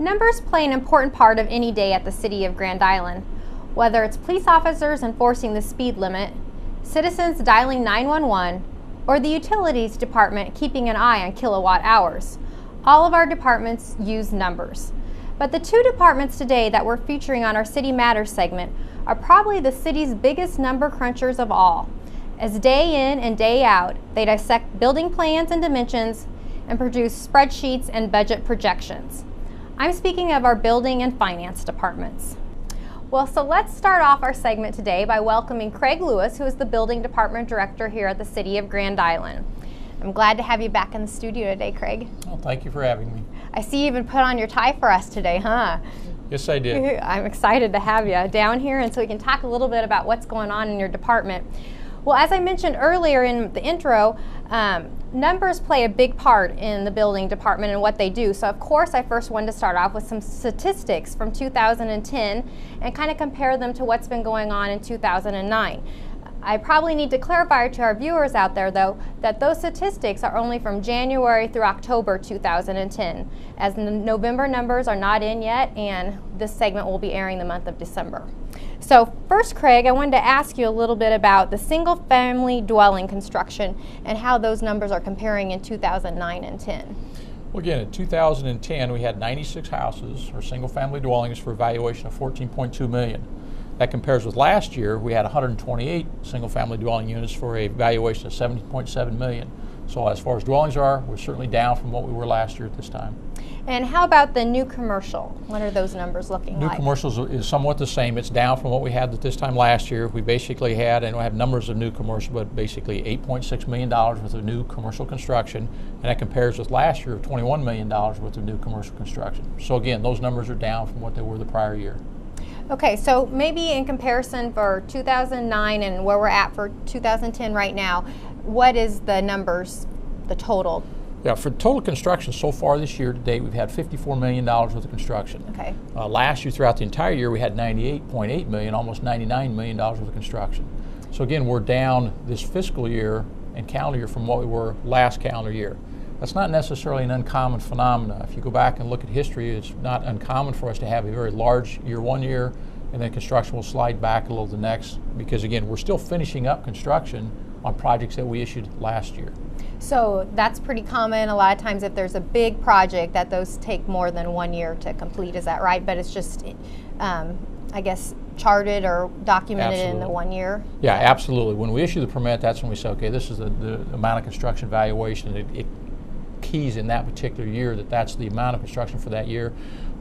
Numbers play an important part of any day at the City of Grand Island. Whether it's police officers enforcing the speed limit, citizens dialing 911, or the utilities department keeping an eye on kilowatt hours, all of our departments use numbers. But the two departments today that we're featuring on our City Matters segment are probably the city's biggest number crunchers of all. As day in and day out, they dissect building plans and dimensions and produce spreadsheets and budget projections. I'm speaking of our building and finance departments. Well, so let's start off our segment today by welcoming Craig Lewis, who is the building department director here at the City of Grand Island. I'm glad to have you back in the studio today, Craig. Well, thank you for having me. I see you even put on your tie for us today, huh? Yes, I did. I'm excited to have you down here, and so we can talk a little bit about what's going on in your department. Well, as I mentioned earlier in the intro, numbers play a big part in the building department and what they do. So of course I first wanted to start off with some statistics from 2010 and kind of compare them to what's been going on in 2009. I probably need to clarify to our viewers out there, though, that those statistics are only from January through October 2010, as the November numbers are not in yet, and this segment will be airing the month of December. So first, Craig, I wanted to ask you a little bit about the single-family dwelling construction and how those numbers are comparing in 2009 and 10. Well, again, in 2010, we had 96 houses or single-family dwellings for a valuation of $14.2 million. That compares with last year, we had 128 single-family dwelling units for a valuation of $17.7 million. So as far as dwellings are, we're certainly down from what we were last year at this time. And how about the new commercial? What are those numbers looking like? New commercials is somewhat the same. It's down from what we had at this time last year. We basically had, and we have numbers of new commercial, but basically $8.6 million worth of new commercial construction, and that compares with last year of $21 million worth of new commercial construction. So again, those numbers are down from what they were the prior year. Okay, so maybe in comparison for 2009 and where we're at for 2010 right now, what is the numbers, the total? Yeah, for total construction so far this year to date, we've had $54 million worth of construction. Okay. Last year, throughout the entire year, we had $98.8 million, almost $99 million worth of construction. So again, we're down this fiscal year and calendar year from what we were last calendar year. That's not necessarily an uncommon phenomena. If you go back and look at history, it's not uncommon for us to have a very large year one year, and then construction will slide back a little the next, because again, we're still finishing up construction on projects that we issued last year. So that's pretty common. A lot of times if there's a big project, that those take more than 1 year to complete, is that right? But it's just, I guess, charted or documented Absolutely. in the 1 year? Yeah, absolutely. When we issue the permit, that's when we say, okay, this is the amount of construction valuation. It keys in that particular year that's the amount of construction for that year,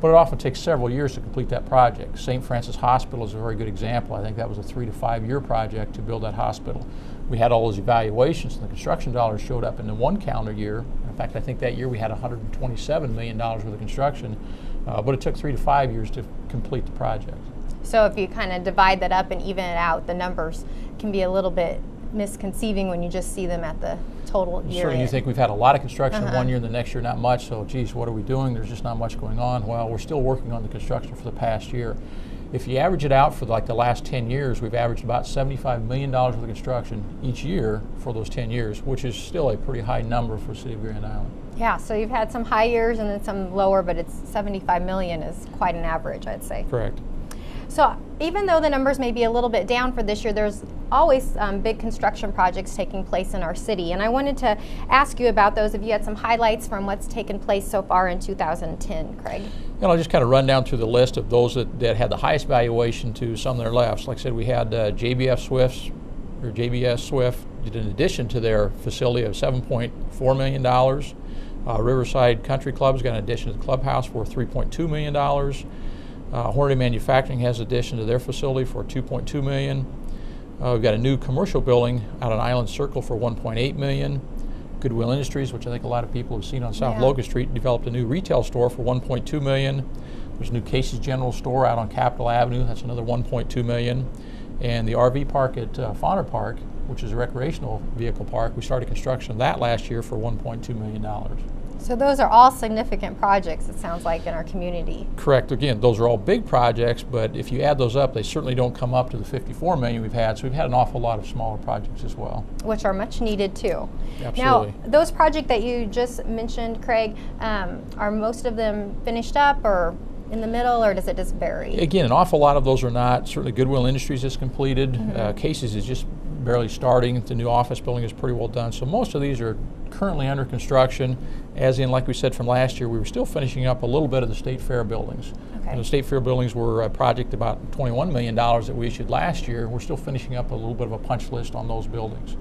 but it often takes several years to complete that project. St. Francis Hospital is a very good example. I think that was a 3 to 5 year project to build that hospital. We had all those evaluations and the construction dollars showed up in the one calendar year. In fact, I think that year we had $127 million worth of construction, but it took 3 to 5 years to complete the project. So if you kind of divide that up and even it out, the numbers can be a little bit misconceiving when you just see them at the total year. Certainly you think we've had a lot of construction in 1 year and the next year not much, so geez, what are we doing? There's just not much going on. Well, we're still working on the construction for the past year. If you average it out for like the last 10 years, we've averaged about $75 million worth of construction each year for those 10 years, which is still a pretty high number for the City of Grand Island. Yeah, so you've had some high years and then some lower, but it's 75 million is quite an average, I'd say. Correct. So even though the numbers may be a little bit down for this year, there's always big construction projects taking place in our city. And I wanted to ask you about those, if you had some highlights from what's taken place so far in 2010, Craig. And I'll just kind of run down through the list of those that had the highest valuation to some that are left. So like I said, we had JBS Swift did an addition to their facility of $7.4 million. Riverside Country Club's got an addition to the clubhouse for $3.2 million. Hornady Manufacturing has an addition to their facility for $2.2 million. We've got a new commercial building out on Island Circle for $1.8 million. Goodwill Industries, which I think a lot of people have seen on South Locust Street, developed a new retail store for $1.2 million. There's a new Casey's General Store out on Capitol Avenue. That's another $1.2 million. And the RV park at Fauner Park, which is a recreational vehicle park, we started construction of that last year for $1.2 million. So those are all significant projects, it sounds like, in our community. Correct. Again, those are all big projects, but if you add those up, they certainly don't come up to the 54 million we've had. So we've had an awful lot of smaller projects as well. Which are much needed too. Absolutely. Now, those projects that you just mentioned, Craig, are most of them finished up or in the middle, or does it just vary? Again, an awful lot of those are not. Certainly Goodwill Industries is completed. Casey's is just barely starting. The new office building is pretty well done. So most of these are currently under construction, as in, like we said from last year, we were still finishing up a little bit of the State Fair buildings. Okay. And the State Fair buildings were a project about $21 million that we issued last year. We're still finishing up a little bit of a punch list on those buildings.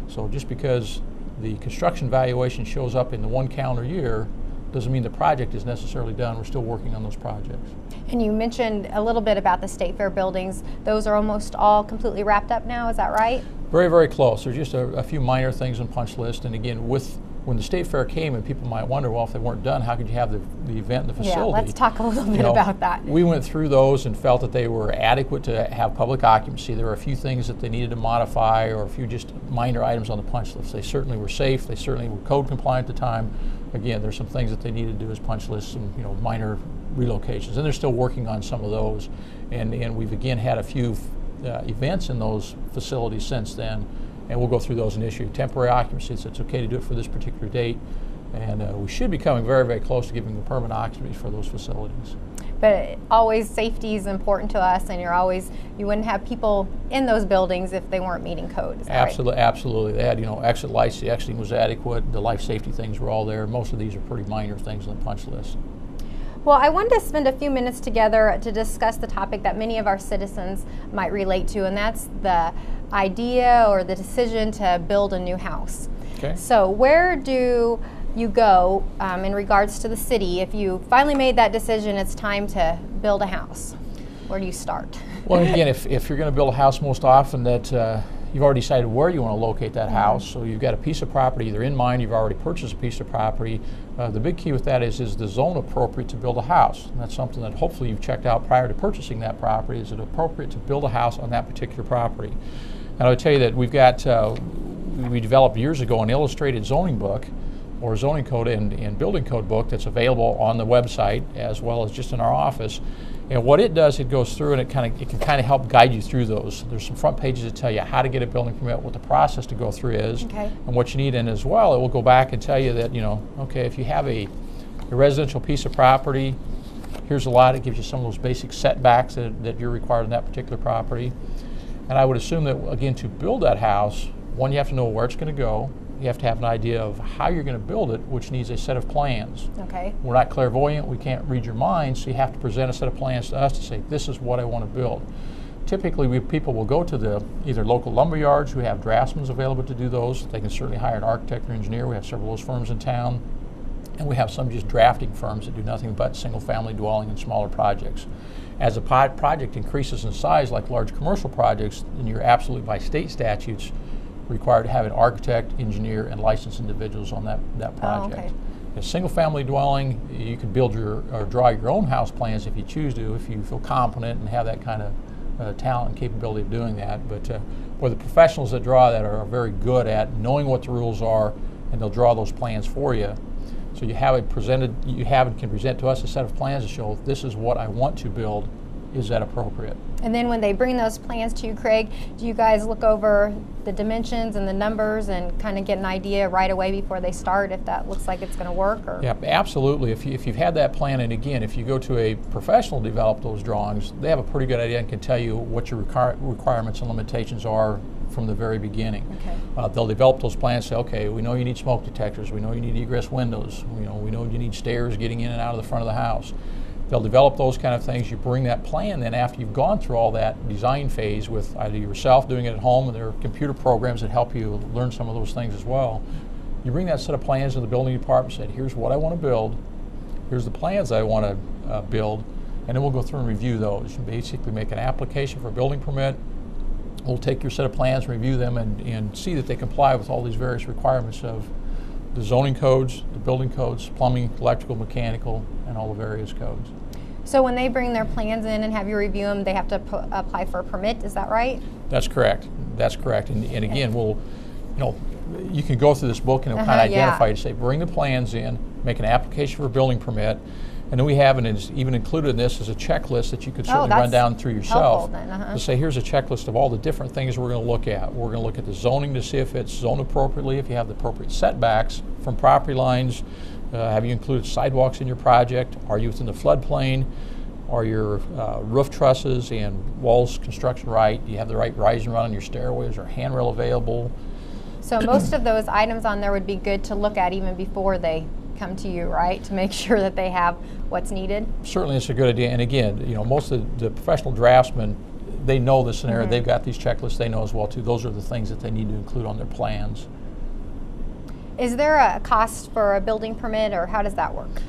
So just because the construction valuation shows up in the one calendar year doesn't mean the project is necessarily done. We're still working on those projects. And you mentioned a little bit about the State Fair buildings. Those are almost all completely wrapped up now, is that right? Very, very close. There's just a few minor things on punch list. And again, when the State Fair came, and people might wonder, well, if they weren't done, how could you have the event in the facility? Yeah, let's talk a little bit about that. We went through those and felt that they were adequate to have public occupancy. There were a few things that they needed to modify, or a few just minor items on the punch list. They certainly were safe. They certainly were code compliant at the time. Again, there's some things that they needed to do as punch lists, some minor relocations, and they're still working on some of those. And we've again had a few events in those facilities since then, and we'll go through those and issue temporary occupancy. So it's okay to do it for this particular date, and we should be coming very, very close to giving the permanent occupancy for those facilities. But always safety is important to us, and you wouldn't have people in those buildings if they weren't meeting code. Is that Absolutely, right? absolutely. They had exit lights. The exiting was adequate. The life safety things were all there. Most of these are pretty minor things on the punch list. Well, I wanted to spend a few minutes together to discuss the topic that many of our citizens might relate to, and that's the idea or the decision to build a new house. Okay. So where do you go in regards to the city if you finally made that decision, it's time to build a house? Where do you start? Well, again, if you're going to build a house, most often that you've already decided where you want to locate that house. So you've got a piece of property either in mind, you've already purchased a piece of property. The big key with that is the zone appropriate to build a house? And that's something that hopefully you've checked out prior to purchasing that property. Is it appropriate to build a house on that particular property? And I would tell you that we've got, we developed years ago an illustrated zoning book, or zoning code and building code book that's available on the website as well as just in our office. And what it does, it goes through and it can kind of help guide you through those. There's some front pages that tell you how to get a building permit, what the process to go through is, and what you need. And as well, it will go back and tell you that, okay, if you have a residential piece of property, here's a lot. It gives you some of those basic setbacks that you're required on that particular property. And I would assume that, again, to build that house, one, you have to know where it's going to go. You have to have an idea of how you're going to build it, which needs a set of plans. Okay. We're not clairvoyant. We can't read your mind, so you have to present a set of plans to us to say, this is what I want to build. Typically, people will go to the either local lumber yards who have draftsmen available to do those. They can certainly hire an architect or engineer. We have several of those firms in town. And we have some just drafting firms that do nothing but single-family dwelling and smaller projects. As a project increases in size, like large commercial projects, then you're absolutely, by state statutes, required to have an architect, engineer, and licensed individuals on that project. Oh, okay. A single-family dwelling, you can build or draw your own house plans if you choose to, if you feel competent and have that kind of talent and capability of doing that. But the professionals that draw that are very good at knowing what the rules are, and they'll draw those plans for you. So you have it presented. You can present to us a set of plans to show this is what I want to build. Is that appropriate? And then when they bring those plans to you, Craig, do you guys look over the dimensions and the numbers and kind of get an idea right away before they start if that looks like it's going to work? Or? Yeah, absolutely. If you've had that plan, and again, if you go to a professional to develop those drawings, they have a pretty good idea and can tell you what your requirements and limitations are from the very beginning. Okay. They'll develop those plans, say, okay, we know you need smoke detectors, we know you need egress windows, we know you need stairs getting in and out of the front of the house. They'll develop those kind of things. You bring that plan then after you've gone through all that design phase with either yourself doing it at home, and there are computer programs that help you learn some of those things as well. You bring that set of plans to the building department and say, here's what I want to build, here's the plans I want to build, and then we'll go through and review those. You basically make an application for a building permit. We'll take your set of plans, review them, and see that they comply with all these various requirements of the zoning codes, the building codes, plumbing, electrical, mechanical, and all the various codes. So when they bring their plans in and have you review them, they have to apply for a permit, is that right? That's correct. That's correct. And again, you can go through this book and it'll kind of identify you, say, bring the plans in, make an application for a building permit, and then we have, and it's even included in this, is a checklist that you could certainly run down through yourself to say, here's a checklist of all the different things we're going to look at. We're going to look at the zoning to see if it's zoned appropriately, if you have the appropriate setbacks from property lines. Have you included sidewalks in your project? Are you within the floodplain? Are your roof trusses and walls construction right? Do you have the right rise and run on your stairways? Or handrail available? So most of those items on there would be good to look at even before they come to you, right? To make sure that they have what's needed? Certainly it's a good idea. And again, most of the professional draftsmen, they know the scenario. They've got these checklists they know as well too. Those are the things that they need to include on their plans. Is there a cost for a building permit, or how does that work?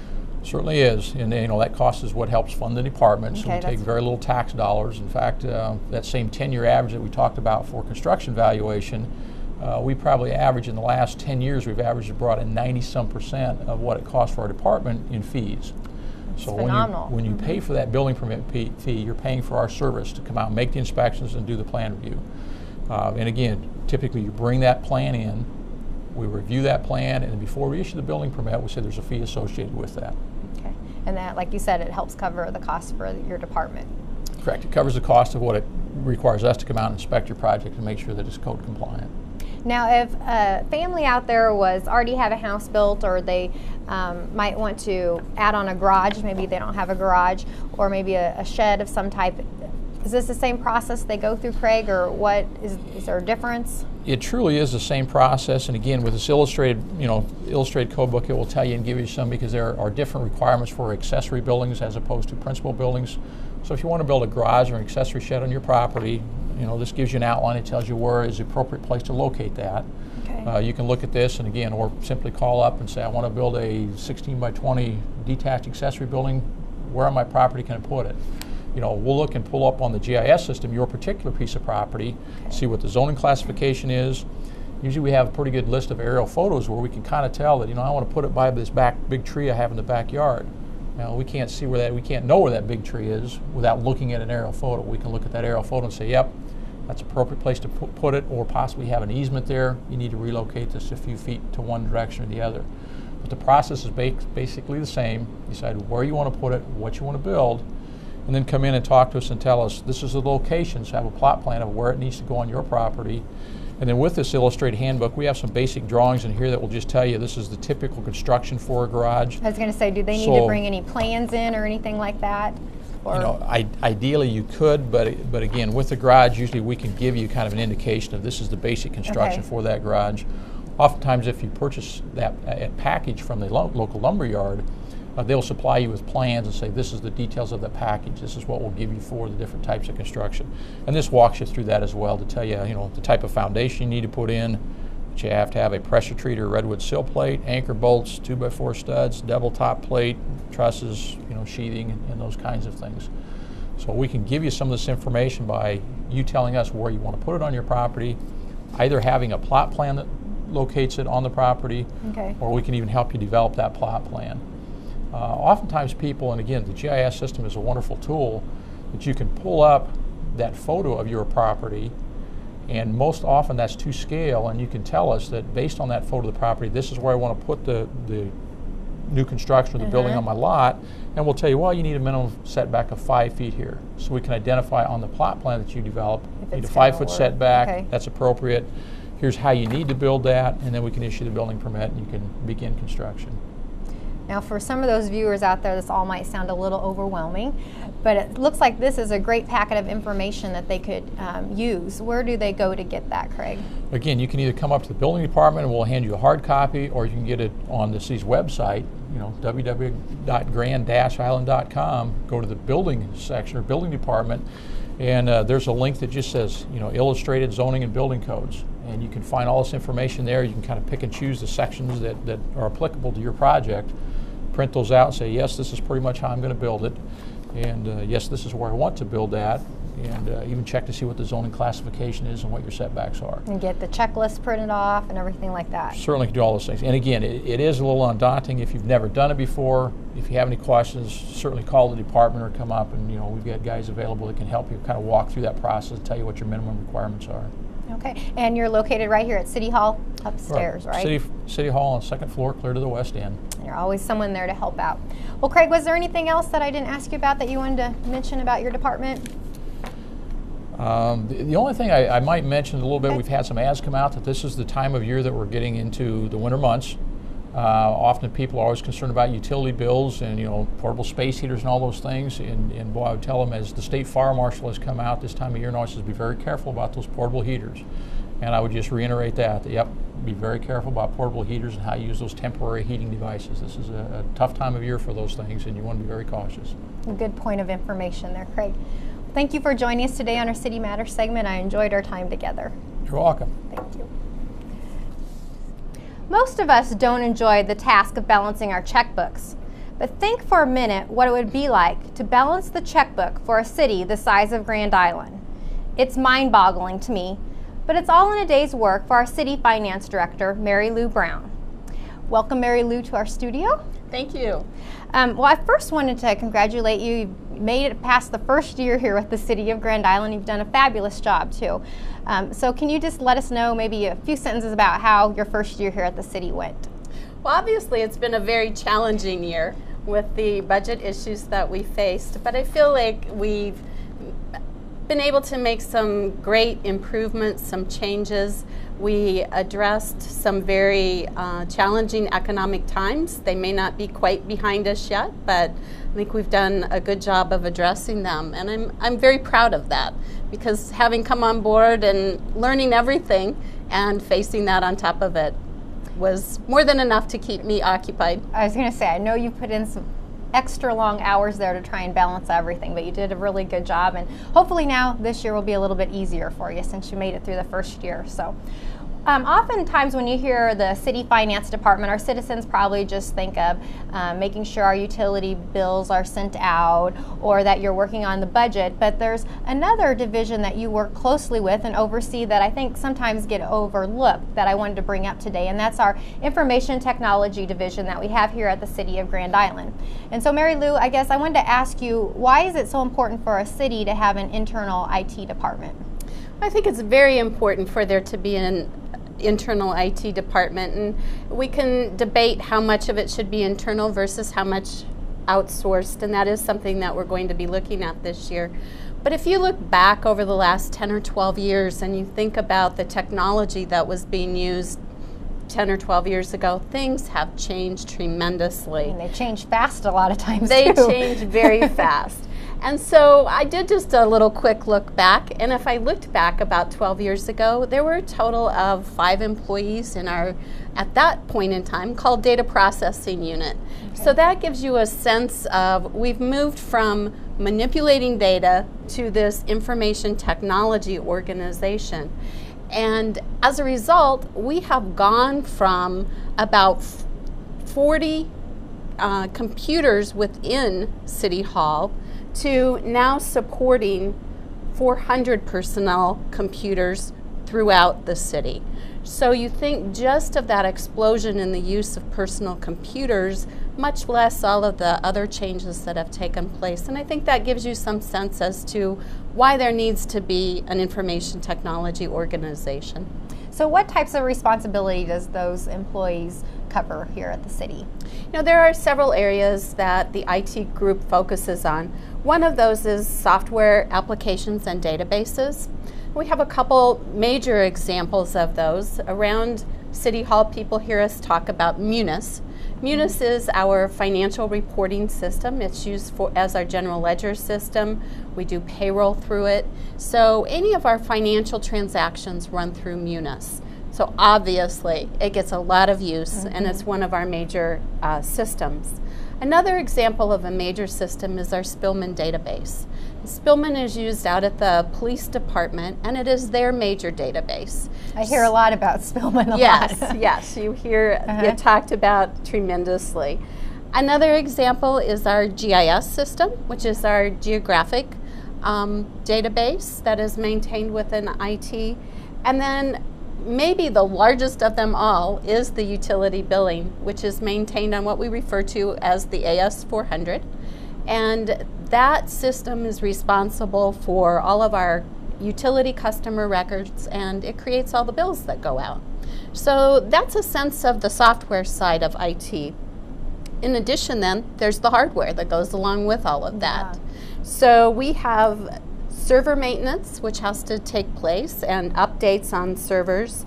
Certainly is, and that cost is what helps fund the department. So we take very little tax dollars. In fact, that same 10-year average that we talked about for construction valuation, we probably average in the last 10 years, we've averaged brought in 90-some% of what it costs for our department in fees. That's so phenomenal. when you pay for that building permit fee, you're paying for our service to come out and make the inspections and do the plan review. And again, typically you bring that plan in, we review that plan, and before we issue the building permit, we say there's a fee associated with that. Okay, and that, like you said, it helps cover the cost for your department. Correct. It covers the cost of what it requires us to come out and inspect your project and make sure that it's code compliant. Now, if a family out there already have a house built, or they might want to add on a garage, maybe they don't have a garage, or maybe a shed of some type, is this the same process they go through, Craig, or what is there a difference? It truly is the same process, and again, with this illustrated code book, it will tell you and give you some, because there are different requirements for accessory buildings as opposed to principal buildings. So if you want to build a garage or an accessory shed on your property, this gives you an outline. It tells you where is the appropriate place to locate that. Okay. You can look at this, and again, or simply call up and say, I want to build a 16 by 20 detached accessory building. Where on my property can I put it? We'll look and pull up on the GIS system your particular piece of property, see what the zoning classification is. Usually we have a pretty good list of aerial photos where we can kind of tell that, I want to put it by this big tree I have in the backyard. Now, we can't know where that big tree is without looking at an aerial photo. We can look at that aerial photo and say, yep, that's an appropriate place to put it, or possibly have an easement there. You need to relocate this a few feet to one direction or the other. But the process is basically the same. You decide where you want to put it, what you want to build, and then come in and talk to us and tell us this is the location, so have a plot plan of where it needs to go on your property. And then with this illustrated handbook, we have some basic drawings in here that will just tell you this is the typical construction for a garage. I was going to say, do they need to bring any plans in or anything like that? Or? Ideally you could, but again, with the garage, usually we can give you kind of an indication of this is the basic construction for that garage. Oftentimes, if you purchase that package from the local lumber yard, they'll supply you with plans and say, this is the details of the package, this is what we'll give you for the different types of construction. And this walks you through that as well to tell you, the type of foundation you need to put in, that you have to have a pressure treated redwood sill plate, anchor bolts, 2x4 studs, double top plate, trusses, sheathing, and those kinds of things. So we can give you some of this information by you telling us where you want to put it on your property, either having a plot plan that locates it on the property, or we can even help you develop that plot plan. Oftentimes people, and again, the GIS system is a wonderful tool, that you can pull up that photo of your property, and most often that's to scale, and you can tell us that based on that photo of the property, this is where I want to put the new construction or the building on my lot, and we'll tell you, well, you need a minimum setback of 5 feet here. So we can identify on the plot plan that you develop, you need a 5-foot setback, that's appropriate. Here's how you need to build that, and then we can issue the building permit and you can begin construction. Now, for some of those viewers out there, this all might sound a little overwhelming, but it looks like this is a great packet of information that they could use. Where do they go to get that, Craig? Again, you can either come up to the building department and we'll hand you a hard copy, or you can get it on the city's website, www.grand-island.com. Go to the building section or building department, and there's a link that just says, illustrated zoning and building codes. And you can find all this information there. You can kind of pick and choose the sections that are applicable to your project, print those out and say, yes, this is pretty much how I'm going to build it, and yes, this is where I want to build that, and even check to see what the zoning classification is and what your setbacks are. And get the checklist printed off and everything like that. Certainly can do all those things. And again, it is a little undaunting if you've never done it before. If you have any questions, certainly call the department or come up, and we've got guys available that can help you kind of walk through that process and tell you what your minimum requirements are. Okay, and you're located right here at City Hall upstairs, right? City Hall on the second floor, clear to the west end. And you're always someone there to help out. Well, Craig, was there anything else that I didn't ask you about that you wanted to mention about your department? The only thing I might mention a little bit, we've had some ads come out that this is the time of year that we're getting into the winter months. Often people are always concerned about utility bills and, you know, portable space heaters and all those things. And boy, I would tell them, as the state fire marshal has come out this time of year and always says, be very careful about those portable heaters. And I would just reiterate that, yep, be very careful about portable heaters and how you use those temporary heating devices. This is a tough time of year for those things, and you want to be very cautious. A good point of information there, Craig. Thank you for joining us today on our City Matters segment. I enjoyed our time together. You're welcome. Thank you. Most of us don't enjoy the task of balancing our checkbooks, but think for a minute what it would be like to balance the checkbook for a city the size of Grand Island. It's mind-boggling to me, but it's all in a day's work for our City Finance Director, Mary Lou Brown. Welcome, Mary Lou, to our studio. Thank you. Well, I first wanted to congratulate you. You made it past the first year here with the City of Grand Island. You've done a fabulous job, too. So can you just let us know maybe a few sentences about how your first year here at the city went? Well, obviously it's been a very challenging year with the budget issues that we faced, but I feel like we've been able to make some great improvements, some changes. We addressed some very challenging economic times. They may not be quite behind us yet, but I think we've done a good job of addressing them, and I'm very proud of that, because having come on board and learning everything and facing that on top of it was more than enough to keep me occupied. I was going to say, I know you put in some extra long hours there to try and balance everything, but you did a really good job, and hopefully now this year will be a little bit easier for you since you made it through the first year. So oftentimes when you hear the City Finance Department, our citizens probably just think of making sure our utility bills are sent out or that you're working on the budget, but there's another division that you work closely with and oversee that I think sometimes get overlooked that I wanted to bring up today, and that's our Information Technology Division that we have here at the City of Grand Island. And so Mary Lou, I guess I wanted to ask you, why is it so important for a city to have an internal IT department? I think it's very important for there to be an internal IT department, and we can debate how much of it should be internal versus how much outsourced, and that is something that we're going to be looking at this year. But if you look back over the last 10 or 12 years and you think about the technology that was being used 10 or 12 years ago, things have changed tremendously. And they change fast a lot of times They too. change very fast. And so I did just a little quick look back, and if I looked back about 12 years ago, there were a total of 5 employees in our, at that point in time, called Data Processing Unit. Okay. So that gives you a sense of, we've moved from manipulating data to this information technology organization. And as a result, we have gone from about 40 computers within City Hall to now supporting 400 personnel computers throughout the city. So you think just of that explosion in the use of personal computers, much less all of the other changes that have taken place. And I think that gives you some sense as to why there needs to be an information technology organization. So what types of responsibility does those employees cover here at the city? You know, there are several areas that the IT group focuses on. One of those is software applications and databases. We have a couple major examples of those. Around City Hall, people hear us talk about Munis. Munis is our financial reporting system. It's used as our general ledger system. We do payroll through it. So any of our financial transactions run through Munis. So obviously it gets a lot of use, and it's one of our major systems. Another example of a major system is our Spillman database. Spillman is used out at the police department, and it is their major database. I hear a lot about Spillman a lot. Yes, you hear it talked about tremendously. Another example is our GIS system, which is our geographic database that is maintained within IT. And then maybe the largest of them all is the utility billing, which is maintained on what we refer to as the AS400. And that system is responsible for all of our utility customer records, and it creates all the bills that go out. So that's a sense of the software side of IT. In addition, then, there's the hardware that goes along with all of that. So we have server maintenance, which has to take place, and updates on servers.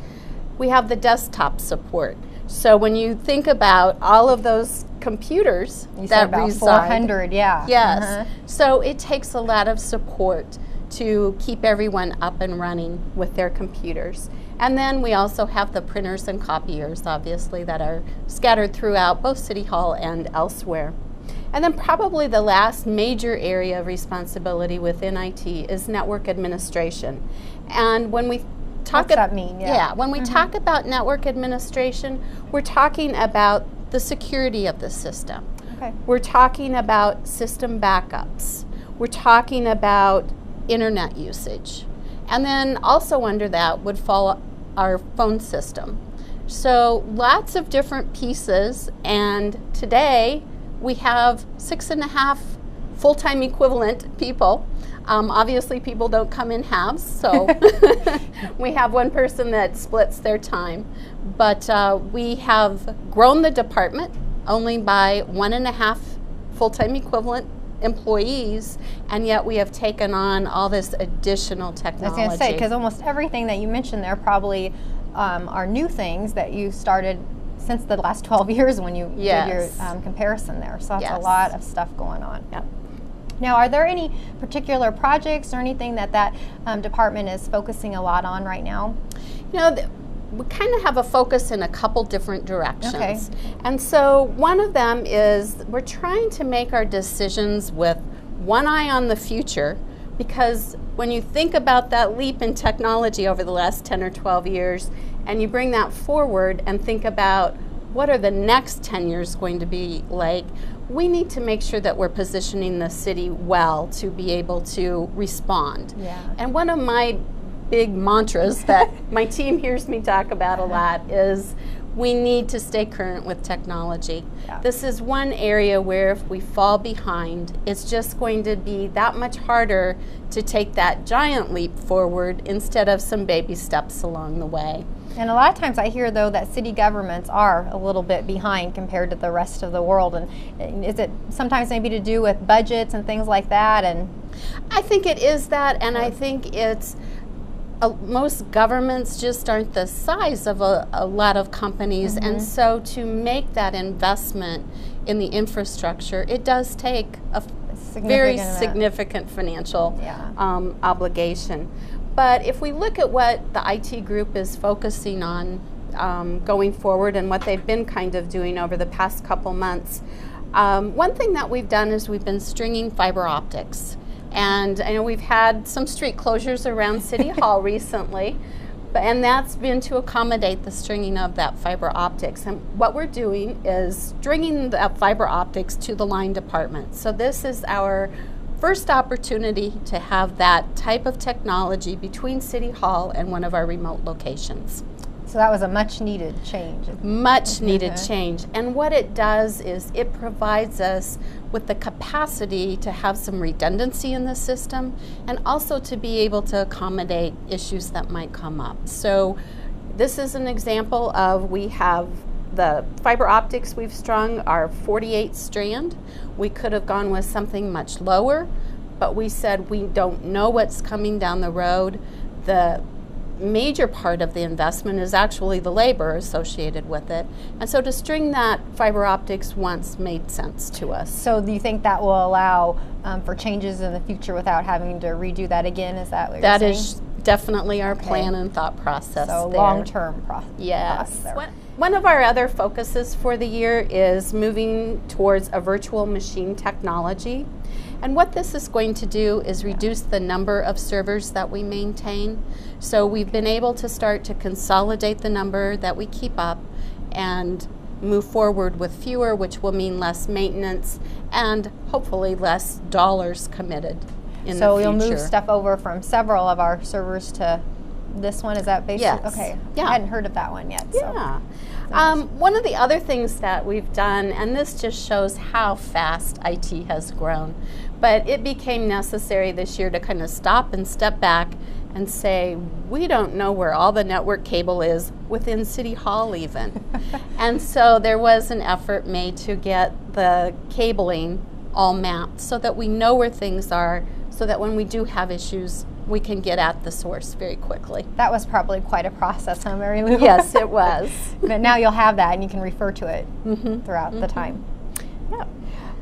We have the desktop support. So when you think about all of those computers You said that about reside, 400, yeah. yes, so it takes a lot of support to keep everyone up and running with their computers. And then we also have the printers and copiers, obviously, that are scattered throughout both City Hall and elsewhere. And then probably the last major area of responsibility within IT is network administration. And when we talk What's that mean? Yeah. when we talk about network administration, we're talking about the security of the system. Okay. We're talking about system backups. We're talking about internet usage. And then also under that would fall our phone system. So lots of different pieces, and today we have 6.5 full-time equivalent people. Obviously people don't come in halves, so we have one person that splits their time. But we have grown the department only by 1.5 full-time equivalent employees, and yet we have taken on all this additional technology. I was going to say, because almost everything that you mentioned there probably are new things that you started since the last 12 years when you did your comparison there. So that's a lot of stuff going on. Yep. Now, are there any particular projects or anything that department is focusing a lot on right now? You know, we kind of have a focus in a couple different directions. Okay. And so one of them is we're trying to make our decisions with one eye on the future, because when you think about that leap in technology over the last 10 or 12 years, and you bring that forward and think about what are the next 10 years going to be like, we need to make sure that we're positioning the city well to be able to respond. Yeah. And one of my big mantras that my team hears me talk about a lot is we need to stay current with technology. Yeah. This is one area where if we fall behind, it's just going to be that much harder to take that giant leap forward instead of some baby steps along the way. And a lot of times I hear, though, that city governments are a little bit behind compared to the rest of the world. And is it sometimes maybe to do with budgets and things like that? And I think it is that, and I think it's most governments just aren't the size of a lot of companies, and so to make that investment in the infrastructure, it does take a very significant financial obligation. But if we look at what the IT group is focusing on going forward and what they've been kind of doing over the past couple months, one thing that we've done is we've been stringing fiber optics. And I know we've had some street closures around City Hall recently, and that's been to accommodate the stringing of that fiber optics. And what we're doing is stringing the fiber optics to the line department. So this is our first opportunity to have that type of technology between City Hall and one of our remote locations. so that was a much needed change. Much needed change. And what it does is it provides us with the capacity to have some redundancy in the system and also to be able to accommodate issues that might come up. So this is an example of, we have the fiber optics we've strung are 48 strand. We could have gone with something much lower, but we said we don't know what's coming down the road. The major part of the investment is actually the labor associated with it. And so to string that fiber optics once made sense to us. So do you think that will allow for changes in the future without having to redo that again? Is that what you're saying? That is definitely our plan and thought process. So there. long-term process. Yes. One of our other focuses for the year is moving towards a virtual machine technology. And what this is going to do is reduce the number of servers that we maintain. So we've been able to start to consolidate the number that we keep up and move forward with fewer, which will mean less maintenance and hopefully less dollars committed in the future. So you'll move stuff over from several of our servers to this one? Is that basically? Yes. Okay. Yeah. I hadn't heard of that one yet. Yeah. So. One of the other things that we've done, and this just shows how fast IT has grown, But it became necessary this year to kind of stop and step back and say, we don't know where all the network cable is within City Hall even. And so there was an effort made to get the cabling all mapped so that we know where things are, so that when we do have issues, we can get at the source very quickly. That was probably quite a process, huh, Mary Lou? Yes, it was. But now you'll have that and you can refer to it throughout the time. Yeah.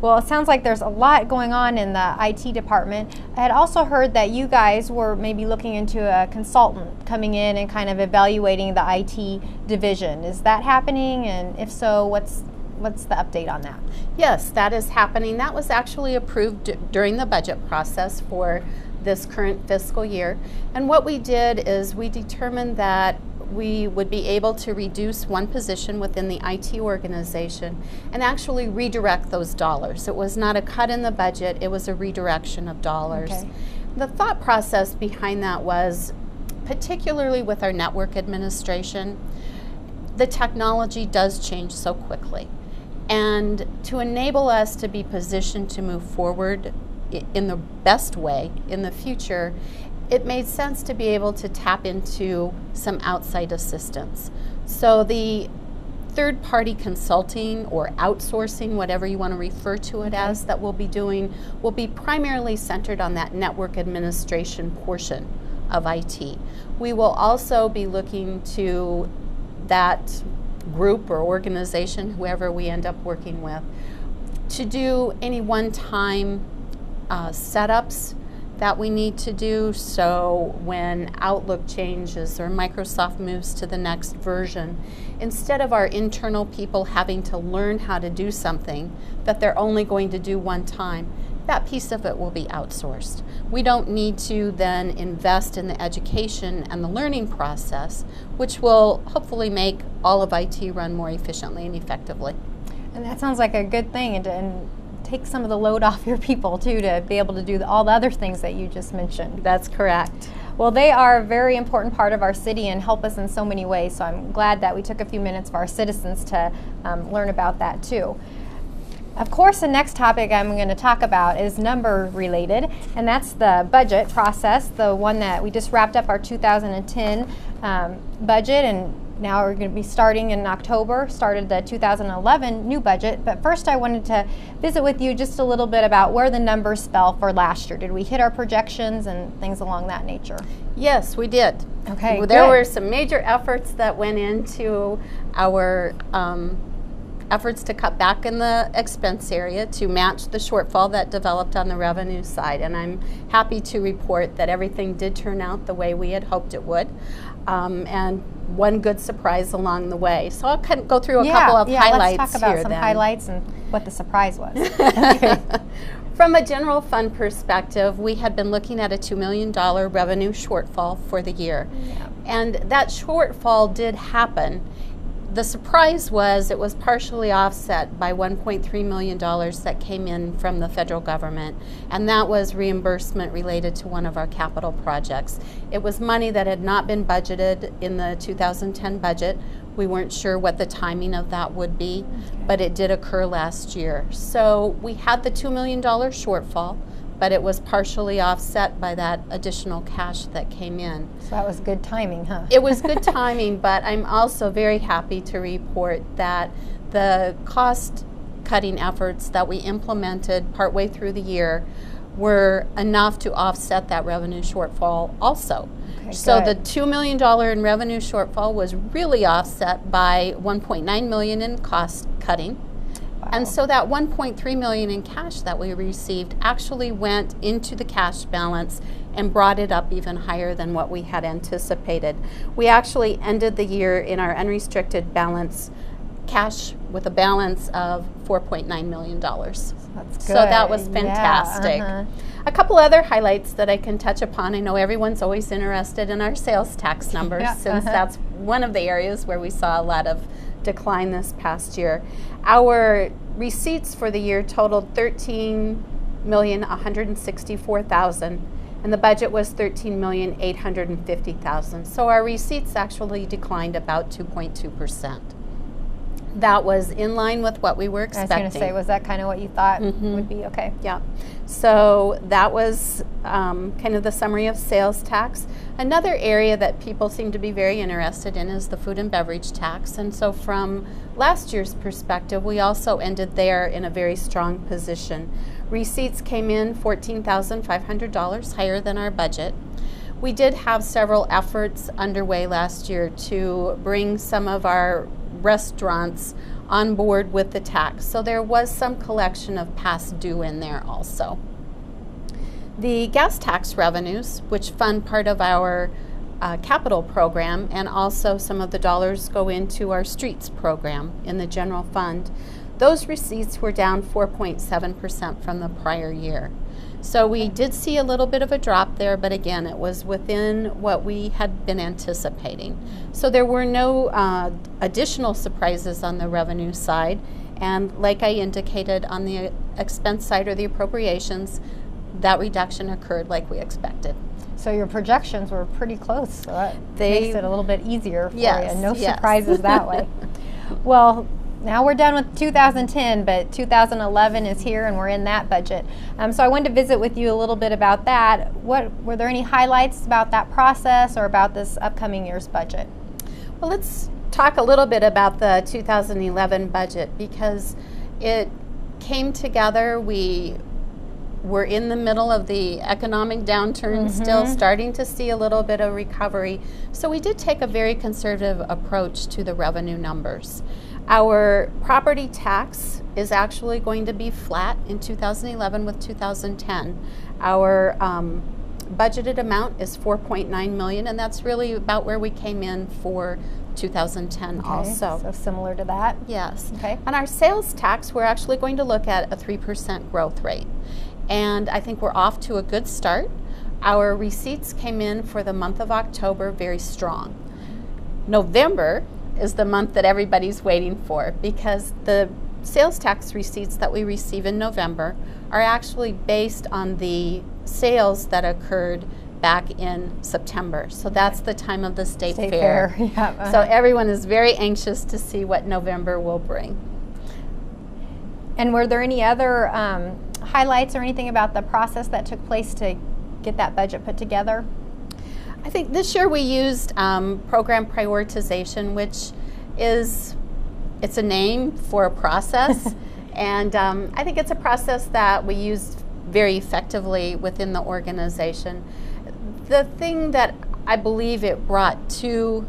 Well, it sounds like there's a lot going on in the IT department. I had also heard that you guys were maybe looking into a consultant coming in and kind of evaluating the IT division. Is that happening? And if so, what's the update on that? Yes, that is happening. That was actually approved during the budget process for this current fiscal year. And what we did is we determined that we would be able to reduce one position within the IT organization and actually redirect those dollars. It was not a cut in the budget, it was a redirection of dollars. Okay. The thought process behind that was, particularly with our network administration, the technology does change so quickly. And to enable us to be positioned to move forward in the best way in the future, it made sense to be able to tap into some outside assistance. So the third-party consulting or outsourcing, whatever you want to refer to it as, that we'll be doing will be primarily centered on that network administration portion of IT. We will also be looking to that group or organization, whoever we end up working with, to do any one-time setups that we need to do. So when Outlook changes or Microsoft moves to the next version, instead of our internal people having to learn how to do something that they're only going to do one time, that piece of it will be outsourced. We don't need to then invest in the education and the learning process, which will hopefully make all of IT run more efficiently and effectively. And that sounds like a good thing, and take some of the load off your people too, to be able to do all the other things that you just mentioned. That's correct. Well, they are a very important part of our city and help us in so many ways, so I'm glad that we took a few minutes for our citizens to learn about that too. Of course, the next topic I'm going to talk about is number related, and that's the budget process, the one that we just wrapped up our 2010 budget, and now we're going to be starting in October, started the 2011 new budget. But first I wanted to visit with you just a little bit about where the numbers fell for last year. Did we hit our projections and things along that nature? Yes, we did. Okay, well, there good. were some major efforts that went into our efforts to cut back in the expense area to match the shortfall that developed on the revenue side. And I'm happy to report that everything did turn out the way we had hoped it would. And one good surprise along the way. So I'll kind of go through a couple of highlights. Let's talk about here some then. highlights and what the surprise was. From a general fund perspective, we had been looking at a $2 million revenue shortfall for the year. Yeah. And that shortfall did happen. The surprise was it was partially offset by $1.3 million that came in from the federal government, and that was reimbursement related to one of our capital projects. It was money that had not been budgeted in the 2010 budget. We weren't sure what the timing of that would be, but it did occur last year. So we had the $2 million shortfall, but it was partially offset by that additional cash that came in. So that was good timing, huh? It was good timing, but I'm also very happy to report that the cost-cutting efforts that we implemented partway through the year were enough to offset that revenue shortfall also. Okay, so good. the $2 million in revenue shortfall was really offset by $1.9 million in cost cutting. And so that $1.3 million in cash that we received actually went into the cash balance and brought it up even higher than what we had anticipated. We actually ended the year in our unrestricted balance cash with a balance of $4.9 million. That's good. So that was fantastic. Yeah, A couple other highlights that I can touch upon. I know everyone's always interested in our sales tax numbers, since that's one of the areas where we saw a lot of decline this past year. Our receipts for the year totaled $13,164,000, and the budget was $13,850,000. So our receipts actually declined about 2.2%. That was in line with what we were I was expecting. going to say, was that kind of what you thought would be? Okay. Yeah. So that was kind of the summary of sales tax. Another area that people seem to be very interested in is the food and beverage tax. And so from last year's perspective, we also ended there in a very strong position. Receipts came in $14,500 higher than our budget. We did have several efforts underway last year to bring some of our restaurants on board with the tax. So there was some collection of past due in there also. The gas tax revenues, which fund part of our capital program, and also some of the dollars go into our streets program in the general fund, those receipts were down 4.7% from the prior year. So we did see a little bit of a drop there, but again, it was within what we had been anticipating. So there were no additional surprises on the revenue side. And like I indicated, on the expense side or the appropriations, that reduction occurred like we expected. So your projections were pretty close, so that They- makes it a little bit easier for Yes, you. No yes. surprises that way. Well, now we're done with 2010, but 2011 is here and we're in that budget. So I wanted to visit with you a little bit about that. Were there any highlights about that process or about this upcoming year's budget? Well, let's talk a little bit about the 2011 budget because it came together. We were in the middle of the economic downturn, still starting to see a little bit of recovery. So we did take a very conservative approach to the revenue numbers. Our property tax is actually going to be flat in 2011 with 2010. Our budgeted amount is $4.9 million, and that's really about where we came in for 2010 also. So similar to that. Yes. Okay. On our sales tax, we're actually going to look at a 3% growth rate. And I think we're off to a good start. Our receipts came in for the month of October very strong. November is the month that everybody's waiting for because the sales tax receipts that we receive in November are actually based on the sales that occurred back in September. So that's the time of the state fair. Yeah. So everyone is very anxious to see what November will bring. And were there any other highlights or anything about the process that took place to get that budget put together? I think this year we used program prioritization, which is, it's a name for a process. And I think it's a process that we used very effectively within the organization. The thing that I believe it brought to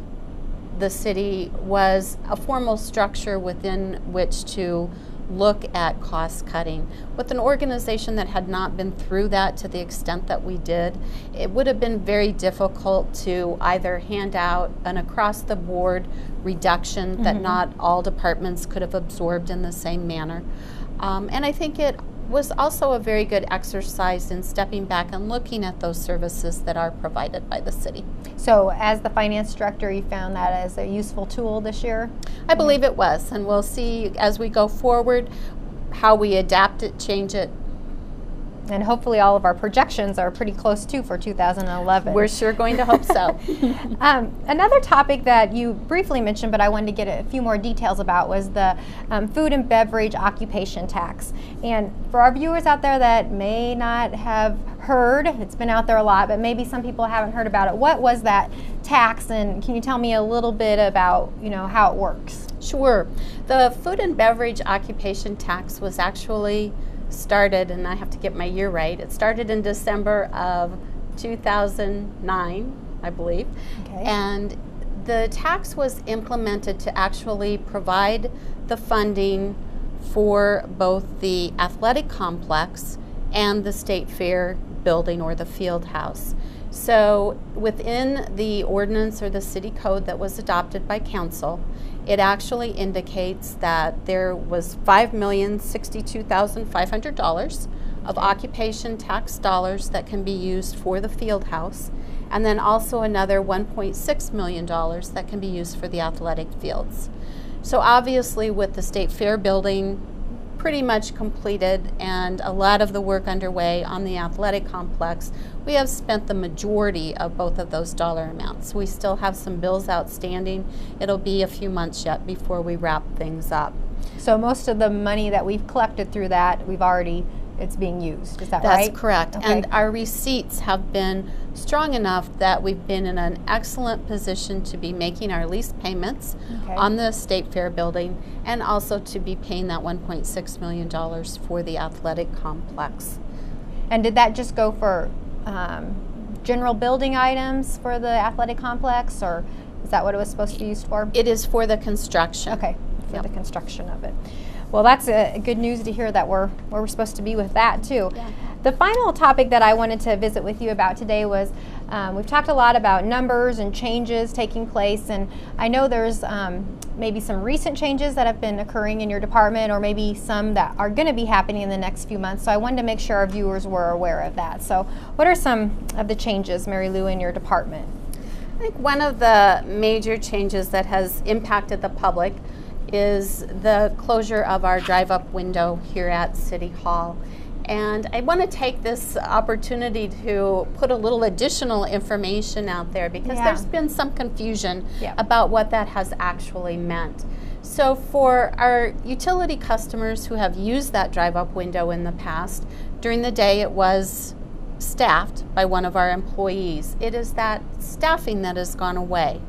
the city was a formal structure within which to look at cost cutting. With an organization that had not been through that to the extent that we did, it would have been very difficult to either hand out an across the board reduction that not all departments could have absorbed in the same manner. And I think it was also a very good exercise in stepping back and looking at those services that are provided by the city. So as the finance director, you found that as a useful tool this year? I believe it was, and we'll see as we go forward how we adapt it, change it. And hopefully all of our projections are pretty close too for 2011. We're sure going to hope so. Another topic that you briefly mentioned, but I wanted to get a few more details about, was the food and beverage occupation tax. And for our viewers out there that may not have heard, it's been out there a lot, but maybe some people haven't heard about it. What was that tax, and can you tell me a little bit about, how it works? Sure. The food and beverage occupation tax was actually started, and I have to get my year right, it started in December of 2009, I believe. Okay. And the tax was implemented to actually provide the funding for both the athletic complex and the State Fair building or the field house. So within the ordinance or the city code that was adopted by council, it actually indicates that there was $5,062,500 of occupation tax dollars that can be used for the field house, and then also another $1.6 million that can be used for the athletic fields. So obviously with the State Fair building pretty much completed and a lot of the work underway on the athletic complex. We have spent the majority of both of those dollar amounts. We still have some bills outstanding. It'll be a few months yet before we wrap things up. So most of the money that we've collected through that, it's being used. Is that right? That's correct. Okay. And our receipts have been strong enough that we've been in an excellent position to be making our lease payments on the State Fair building and also to be paying that $1.6 million for the athletic complex. And did that just go for general building items for the athletic complex, or is that what it was supposed to be used for? It is for the construction. Okay, for the construction of it. Well, that's good news to hear that we're where we're supposed to be with that too. Yeah. The final topic that I wanted to visit with you about today was we've talked a lot about numbers and changes taking place, and I know there's maybe some recent changes that have been occurring in your department, or maybe some that are going to be happening in the next few months. So I wanted to make sure our viewers were aware of that. So what are some of the changes, Mary Lou, in your department? I think one of the major changes that has impacted the public is the closure of our drive-up window here at City Hall. And I want to take this opportunity to put a little additional information out there because there's been some confusion about what that has actually meant. So for our utility customers who have used that drive-up window in the past, during the day it was staffed by one of our employees. It is that staffing that has gone away.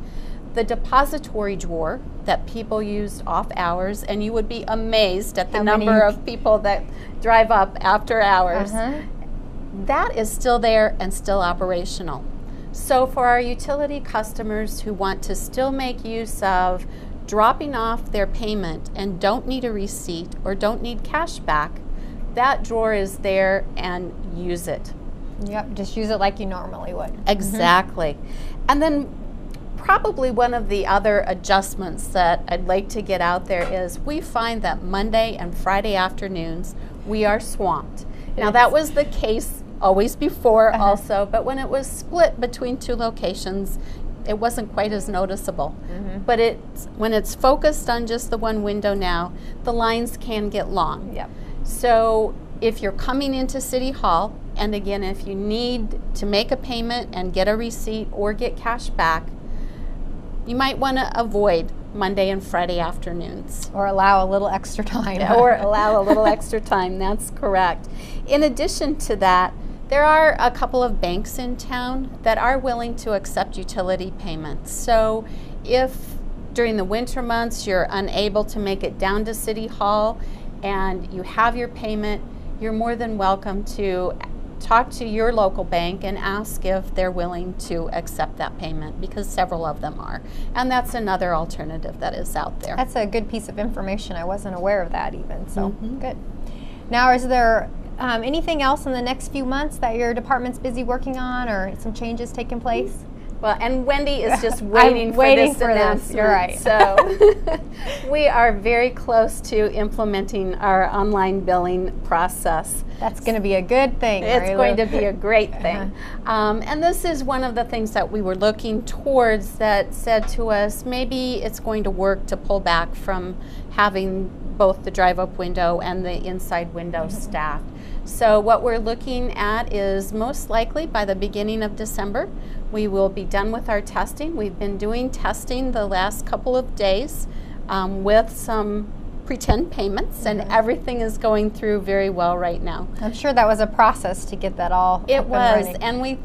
The depository drawer that people used off hours, and you would be amazed at the number of people that drive up after hours. That is still there and still operational. So for our utility customers who want to still make use of dropping off their payment and don't need a receipt or don't need cash back, that drawer is there and use it. Yep, just use it like you normally would. Exactly. And then probably one of the other adjustments that I'd like to get out there is we find that Monday and Friday afternoons we are swamped. Now that was the case always before also, but when it was split between two locations, it wasn't quite as noticeable. But when it's focused on just the one window now, the lines can get long. Yep. So if you're coming into City Hall, and again, if you need to make a payment and get a receipt or get cash back, you might want to avoid Monday and Friday afternoons. Or allow a little extra time. Or allow a little extra time, that's correct. In addition to that, there are a couple of banks in town that are willing to accept utility payments. So if during the winter months you're unable to make it down to City Hall and you have your payment, you're more than welcome to talk to your local bank and ask if they're willing to accept that payment, because several of them are. And that's another alternative that is out there. That's a good piece of information. I wasn't aware of that even, so good. Now, is there anything else in the next few months that your department's busy working on, or some changes taking place? Well, and Wendy is just waiting for this announcement. You're right. So we are very close to implementing our online billing process. That's going to be a good thing. It's going to be a great thing. And this is one of the things that we were looking towards that said to us, maybe it's going to work to pull back from having both the drive-up window and the inside window staffed. So what we're looking at is most likely by the beginning of December, we will be done with our testing. We've been doing testing the last couple of days with some pretend payments, and everything is going through very well right now. I'm sure that was a process to get that all up and running. And we,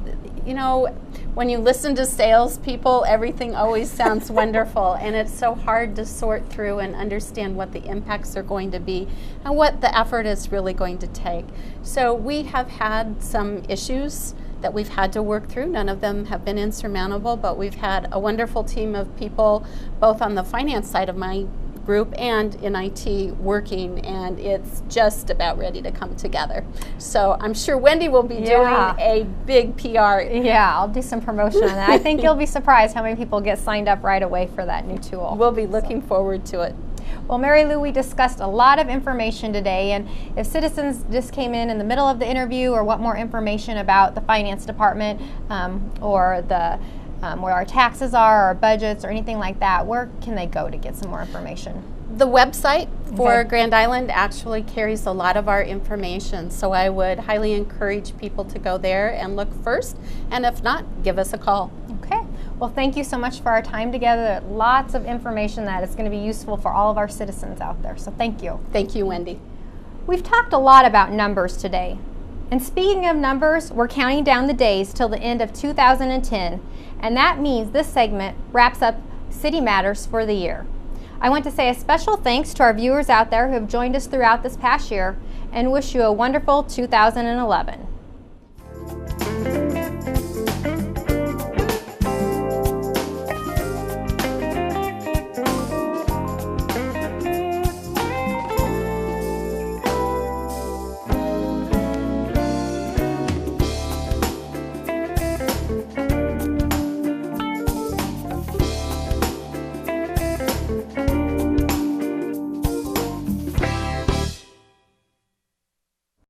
you know, when you listen to salespeople, everything always sounds wonderful, and it's so hard to sort through and understand what the impacts are going to be and what the effort is really going to take. So we have had some issues that we've had to work through. None of them have been insurmountable, but we've had a wonderful team of people, both on the finance side of my group and in IT working, and it's just about ready to come together. So I'm sure Wendy will be doing a big PR. Yeah, I'll do some promotion on that. I think you'll be surprised how many people get signed up right away for that new tool. We'll be looking forward to it. Well, Mary Lou, we discussed a lot of information today, and if citizens just came in the middle of the interview or want more information about the finance department or where our taxes are, our budgets, or anything like that, where can they go to get some more information? The website for Okay. Grand Island actually carries a lot of our information, so I would highly encourage people to go there and look first, and if not, give us a call. Okay. Well, thank you so much for our time together. Lots of information that is going to be useful for all of our citizens out there. So thank you. Thank you, Wendy. We've talked a lot about numbers today. And speaking of numbers, we're counting down the days till the end of 2010, and that means this segment wraps up City Matters for the year. I want to say a special thanks to our viewers out there who have joined us throughout this past year and wish you a wonderful 2011.